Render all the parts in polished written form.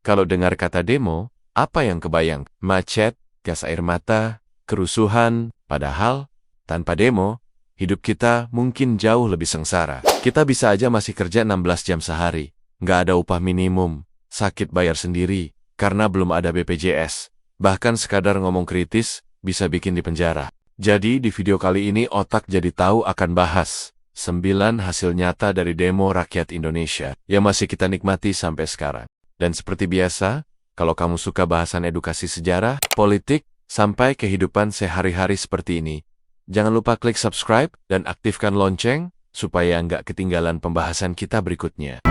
Kalau dengar kata demo, apa yang kebayang? Macet, gas air mata, kerusuhan. Padahal, tanpa demo, hidup kita mungkin jauh lebih sengsara. Kita bisa aja masih kerja 16 jam sehari, nggak ada upah minimum, sakit bayar sendiri, karena belum ada BPJS. Bahkan sekadar ngomong kritis, bisa bikin di penjara. Jadi di video kali ini Otak Jadi Tahu akan bahas 9 hasil nyata dari demo rakyat Indonesia yang masih kita nikmati sampai sekarang. Dan seperti biasa, kalau kamu suka bahasan edukasi sejarah, politik, sampai kehidupan sehari-hari seperti ini, jangan lupa klik subscribe dan aktifkan lonceng supaya nggak ketinggalan pembahasan kita berikutnya.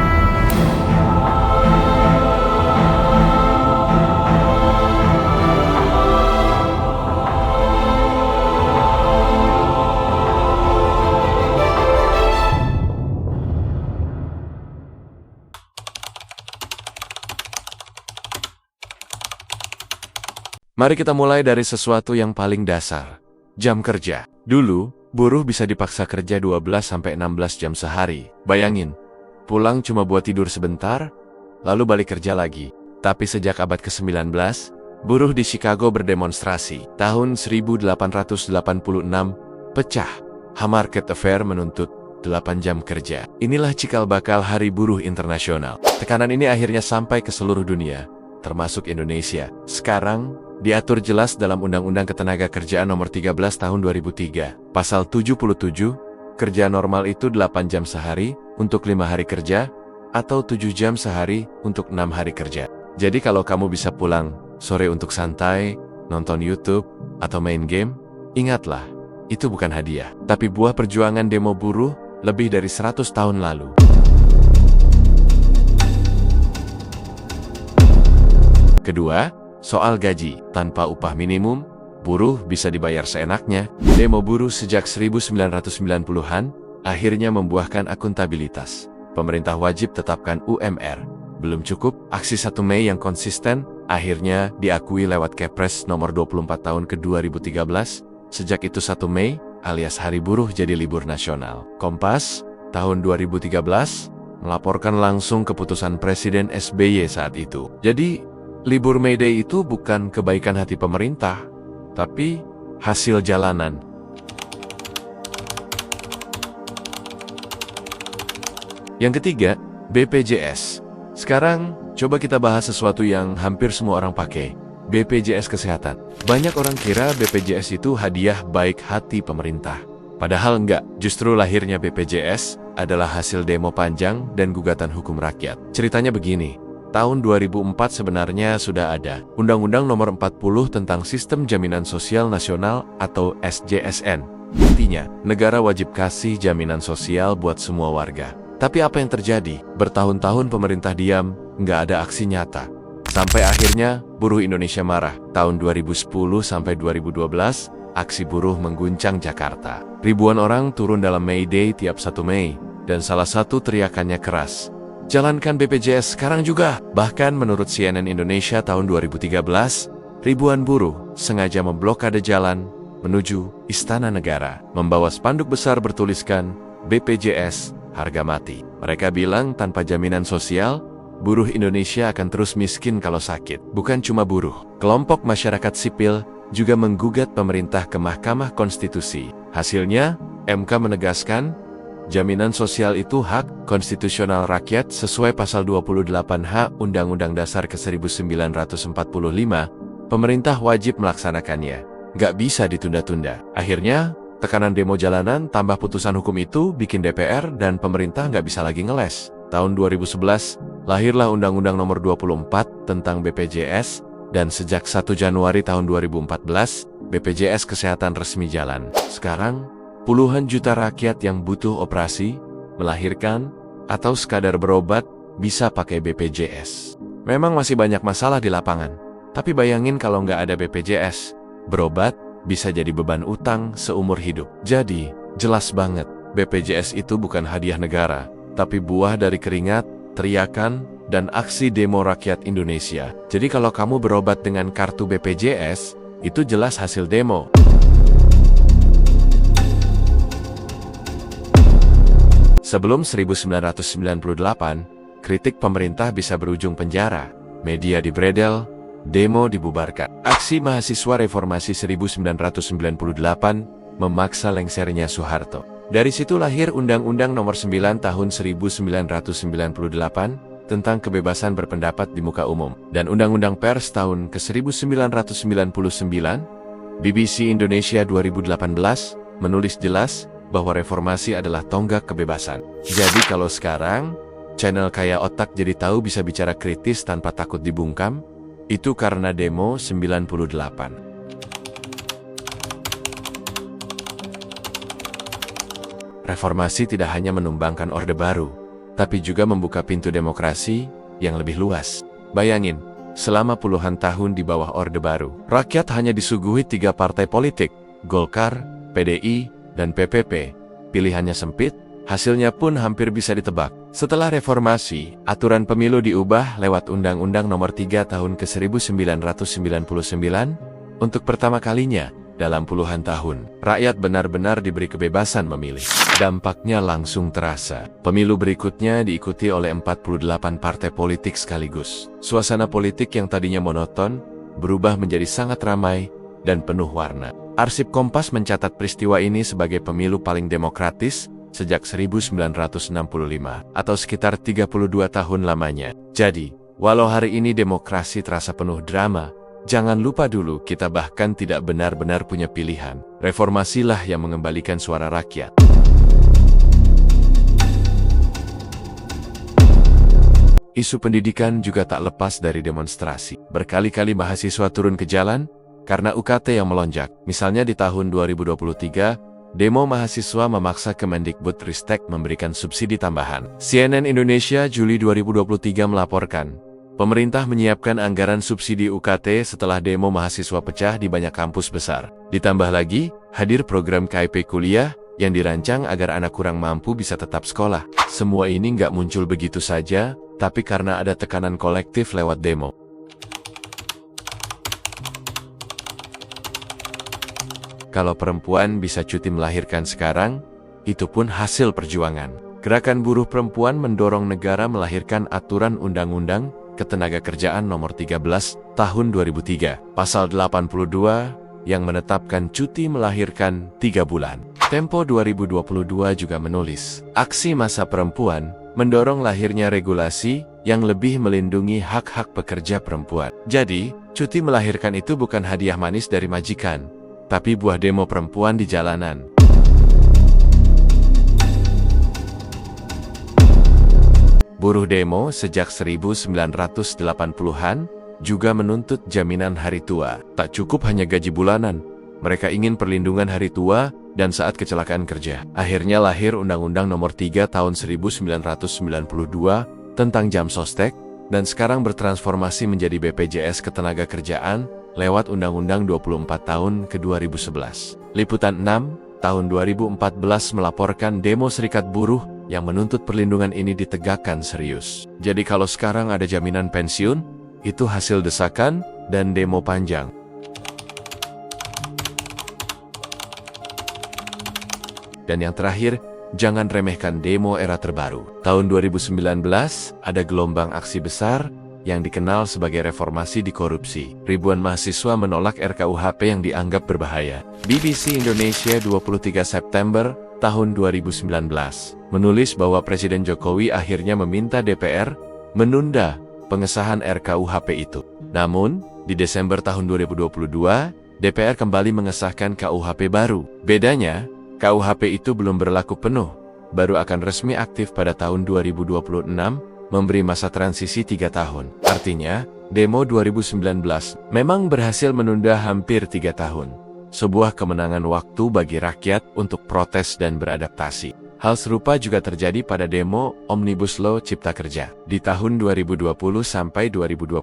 Mari kita mulai dari sesuatu yang paling dasar. Jam kerja. Dulu, buruh bisa dipaksa kerja 12-16 jam sehari. Bayangin, pulang cuma buat tidur sebentar, lalu balik kerja lagi. Tapi sejak abad ke-19, buruh di Chicago berdemonstrasi. Tahun 1886, pecah. Haymarket Affair menuntut 8 jam kerja. Inilah cikal bakal Hari Buruh Internasional. Tekanan ini akhirnya sampai ke seluruh dunia, termasuk Indonesia. Sekarang, diatur jelas dalam Undang-Undang Ketenagakerjaan Nomor 13 Tahun 2003. Pasal 77, kerja normal itu 8 jam sehari untuk 5 hari kerja, atau 7 jam sehari untuk 6 hari kerja. Jadi kalau kamu bisa pulang sore untuk santai, nonton YouTube, atau main game, ingatlah, itu bukan hadiah, tapi buah perjuangan demo buruh lebih dari 100 tahun lalu. Kedua, soal gaji. Tanpa upah minimum, buruh bisa dibayar seenaknya. Demo buruh sejak 1990-an akhirnya membuahkan akuntabilitas. Pemerintah wajib tetapkan UMR. Belum cukup, aksi 1 Mei yang konsisten akhirnya diakui lewat Kepres nomor 24 tahun ke-2013. Sejak itu 1 Mei alias Hari Buruh jadi libur nasional. Kompas tahun 2013 melaporkan langsung keputusan Presiden SBY saat itu. Jadi, libur May Day itu bukan kebaikan hati pemerintah, tapi hasil jalanan. Yang ketiga, BPJS. Sekarang, coba kita bahas sesuatu yang hampir semua orang pakai, BPJS Kesehatan. Banyak orang kira BPJS itu hadiah baik hati pemerintah. Padahal enggak, justru lahirnya BPJS adalah hasil demo panjang dan gugatan hukum rakyat. Ceritanya begini. Tahun 2004 sebenarnya sudah ada Undang-Undang Nomor 40 tentang Sistem Jaminan Sosial Nasional atau SJSN. Intinya, negara wajib kasih jaminan sosial buat semua warga. Tapi apa yang terjadi? Bertahun-tahun pemerintah diam, nggak ada aksi nyata. Sampai akhirnya, buruh Indonesia marah. Tahun 2010 sampai 2012, aksi buruh mengguncang Jakarta. Ribuan orang turun dalam May Day tiap 1 Mei, dan salah satu teriakannya keras, "Jalankan BPJS sekarang juga." Bahkan menurut CNN Indonesia tahun 2013, ribuan buruh sengaja memblokade jalan menuju Istana Negara, membawa spanduk besar bertuliskan BPJS harga mati. Mereka bilang tanpa jaminan sosial, buruh Indonesia akan terus miskin kalau sakit. Bukan cuma buruh, kelompok masyarakat sipil juga menggugat pemerintah ke Mahkamah Konstitusi. Hasilnya, MK menegaskan, jaminan sosial itu hak konstitusional rakyat sesuai pasal 28H Undang-Undang Dasar ke-1945, pemerintah wajib melaksanakannya. Nggak bisa ditunda-tunda. Akhirnya, tekanan demo jalanan tambah putusan hukum itu bikin DPR dan pemerintah nggak bisa lagi ngeles. Tahun 2011, lahirlah Undang-Undang Nomor 24 tentang BPJS, dan sejak 1 Januari tahun 2014, BPJS Kesehatan resmi jalan. Sekarang, puluhan juta rakyat yang butuh operasi, melahirkan, atau sekadar berobat bisa pakai BPJS. Memang masih banyak masalah di lapangan, tapi bayangin kalau nggak ada BPJS, berobat bisa jadi beban utang seumur hidup. Jadi, jelas banget, BPJS itu bukan hadiah negara, tapi buah dari keringat, teriakan, dan aksi demo rakyat Indonesia. Jadi kalau kamu berobat dengan kartu BPJS, itu jelas hasil demo. Sebelum 1998, kritik pemerintah bisa berujung penjara. media dibredel, demo dibubarkan. Aksi mahasiswa reformasi 1998 memaksa lengsernya Soeharto. Dari situ lahir Undang-Undang Nomor 9 Tahun 1998 tentang kebebasan berpendapat di muka umum dan Undang-Undang Pers tahun ke-1999. BBC Indonesia 2018 menulis jelas bahwa reformasi adalah tonggak kebebasan. Jadi kalau sekarang channel kayak Otak Jadi Tahu bisa bicara kritis tanpa takut dibungkam, itu karena demo 98. Reformasi tidak hanya menumbangkan Orde Baru, tapi juga membuka pintu demokrasi yang lebih luas. Bayangin, selama puluhan tahun di bawah Orde Baru, rakyat hanya disuguhi 3 partai politik, Golkar, PDI, dan PPP. Pilihannya sempit, hasilnya pun hampir bisa ditebak. Setelah reformasi, aturan pemilu diubah lewat Undang-Undang Nomor 3 Tahun ke-1999. Untuk pertama kalinya dalam puluhan tahun, rakyat benar-benar diberi kebebasan memilih. Dampaknya langsung terasa. Pemilu berikutnya diikuti oleh 48 partai politik sekaligus. Suasana politik yang tadinya monoton berubah menjadi sangat ramai dan penuh warna. Arsip Kompas mencatat peristiwa ini sebagai pemilu paling demokratis sejak 1965, atau sekitar 32 tahun lamanya. Jadi, walau hari ini demokrasi terasa penuh drama, jangan lupa dulu kita bahkan tidak benar-benar punya pilihan. Reformasilah yang mengembalikan suara rakyat. Isu pendidikan juga tak lepas dari demonstrasi. Berkali-kali mahasiswa turun ke jalan karena UKT yang melonjak. Misalnya di tahun 2023, demo mahasiswa memaksa Kemendikbudristek memberikan subsidi tambahan. CNN Indonesia Juli 2023 melaporkan, pemerintah menyiapkan anggaran subsidi UKT setelah demo mahasiswa pecah di banyak kampus besar. Ditambah lagi, hadir program KIP kuliah yang dirancang agar anak kurang mampu bisa tetap sekolah. Semua ini nggak muncul begitu saja, tapi karena ada tekanan kolektif lewat demo. Kalau perempuan bisa cuti melahirkan sekarang, itu pun hasil perjuangan. Gerakan buruh perempuan mendorong negara melahirkan aturan Undang-Undang Ketenagakerjaan Nomor 13 Tahun 2003, Pasal 82, yang menetapkan cuti melahirkan 3 bulan. Tempo 2022 juga menulis, aksi massa perempuan mendorong lahirnya regulasi yang lebih melindungi hak-hak pekerja perempuan. Jadi, cuti melahirkan itu bukan hadiah manis dari majikan, tapi buah demo perempuan di jalanan. Buruh demo sejak 1980-an juga menuntut jaminan hari tua. Tak cukup hanya gaji bulanan, mereka ingin perlindungan hari tua dan saat kecelakaan kerja. Akhirnya lahir Undang-Undang Nomor 3 Tahun 1992 tentang jam sostek, dan sekarang bertransformasi menjadi BPJS Ketenagakerjaan lewat Undang-Undang 24 Tahun ke-2011. Liputan 6 Tahun 2014 melaporkan demo serikat buruh yang menuntut perlindungan ini ditegakkan serius. Jadi kalau sekarang ada jaminan pensiun, itu hasil desakan dan demo panjang. Dan yang terakhir, jangan remehkan demo era terbaru. Tahun 2019, ada gelombang aksi besar yang dikenal sebagai reformasi di korupsi. Ribuan mahasiswa menolak RKUHP yang dianggap berbahaya. BBC Indonesia 23 September tahun 2019 menulis bahwa Presiden Jokowi akhirnya meminta DPR menunda pengesahan RKUHP itu. Namun, di Desember tahun 2022, DPR kembali mengesahkan KUHP baru. Bedanya, KUHP itu belum berlaku penuh, baru akan resmi aktif pada tahun 2026, memberi masa transisi 3 tahun. Artinya, demo 2019 memang berhasil menunda hampir 3 tahun. Sebuah kemenangan waktu bagi rakyat untuk protes dan beradaptasi. Hal serupa juga terjadi pada demo Omnibus Law Cipta Kerja. Di tahun 2020 sampai 2021,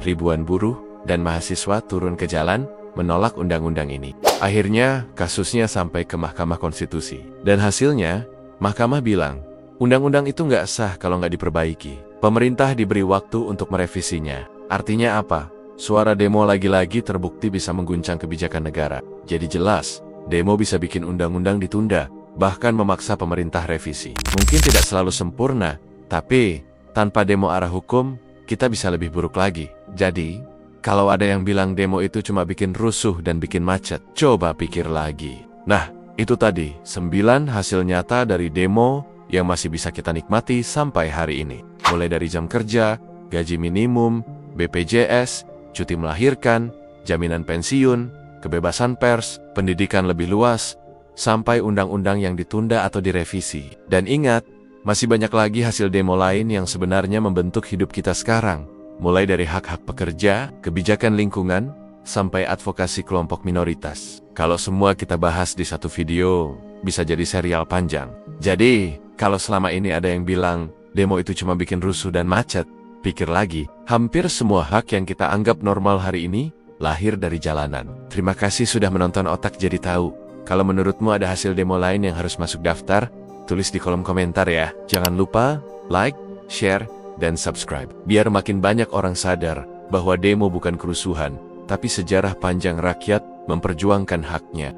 ribuan buruh dan mahasiswa turun ke jalan menolak undang-undang ini. Akhirnya, kasusnya sampai ke Mahkamah Konstitusi. Dan hasilnya, Mahkamah bilang, undang-undang itu nggak sah kalau nggak diperbaiki. Pemerintah diberi waktu untuk merevisinya. Artinya apa? Suara demo lagi-lagi terbukti bisa mengguncang kebijakan negara. Jadi jelas, demo bisa bikin undang-undang ditunda, bahkan memaksa pemerintah revisi. Mungkin tidak selalu sempurna, tapi tanpa demo arah hukum, kita bisa lebih buruk lagi. Jadi, kalau ada yang bilang demo itu cuma bikin rusuh dan bikin macet, coba pikir lagi. Nah, itu tadi 9 hasil nyata dari demo yang masih bisa kita nikmati sampai hari ini. Mulai dari jam kerja, gaji minimum, BPJS, cuti melahirkan, jaminan pensiun, kebebasan pers, pendidikan lebih luas, sampai undang-undang yang ditunda atau direvisi. Dan ingat, masih banyak lagi hasil demo lain yang sebenarnya membentuk hidup kita sekarang. Mulai dari hak-hak pekerja, kebijakan lingkungan, sampai advokasi kelompok minoritas. Kalau semua kita bahas di satu video, bisa jadi serial panjang. Jadi, kalau selama ini ada yang bilang, demo itu cuma bikin rusuh dan macet, pikir lagi, hampir semua hak yang kita anggap normal hari ini, lahir dari jalanan. Terima kasih sudah menonton Otak Jadi Tahu. Kalau menurutmu ada hasil demo lain yang harus masuk daftar, tulis di kolom komentar ya. Jangan lupa, like, share, dan subscribe. Biar makin banyak orang sadar bahwa demo bukan kerusuhan, tapi sejarah panjang rakyat memperjuangkan haknya.